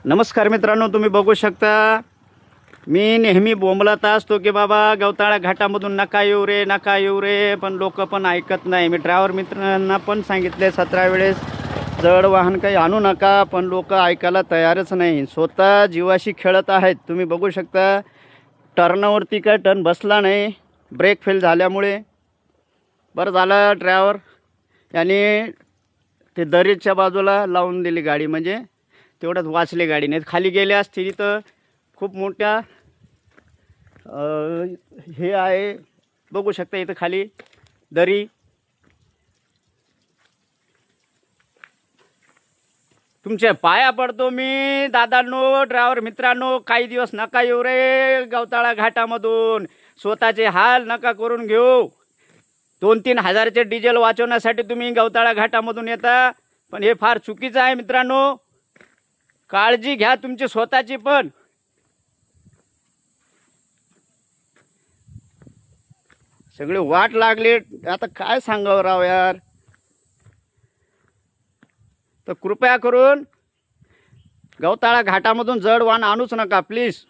नमस्कार मित्रांनो, तुम्ही बघू शकता मी नेहमी बोंबलत असतो की बाबा गवताळा घाटामधून नका येऊ रे, नका येऊ रे, पण लोक पण ऐकत नाही. मी ड्रायव्हर मित्रांना पण सांगितले 17 वेळेस जड वाहन काही आणू नका, पण लोक ऐकायला तयारच नाही. स्वतः जीवाशी खेळत आहेत. तुम्ही बघू शकता टर्नवरती काय टर्न बसला नाही, ब्रेक फेल झाल्यामुळे. बरं झालं ड्रायव्हर याने ते दरीच्या बाजूला लावून दिली गाडी, म्हणजे तेवढंच वाचली गाडी. नाही खाली गेले असतील तर खूप मोठ्या हे आहे, बघू शकता इथं खाली दरी. तुमच्या पाया पडतो मी दादांनो, ड्रायव्हर मित्रांनो, काही दिवस नका येऊ रे गवताळा घाटामधून. स्वतःचे हाल नका करून घेऊ. 2-3 हजारचे डिझेल वाचवण्यासाठी तुम्ही गवताळा घाटामधून येता, पण हे फार चुकीचं आहे मित्रांनो. काळजी घ्या तुमची स्वतःची पण. सगळे वाट लागले, आता काय सांगावं राव यार. तर कृपया करून गवताळा घाटामधून जड वाहन आणूच नका प्लीज.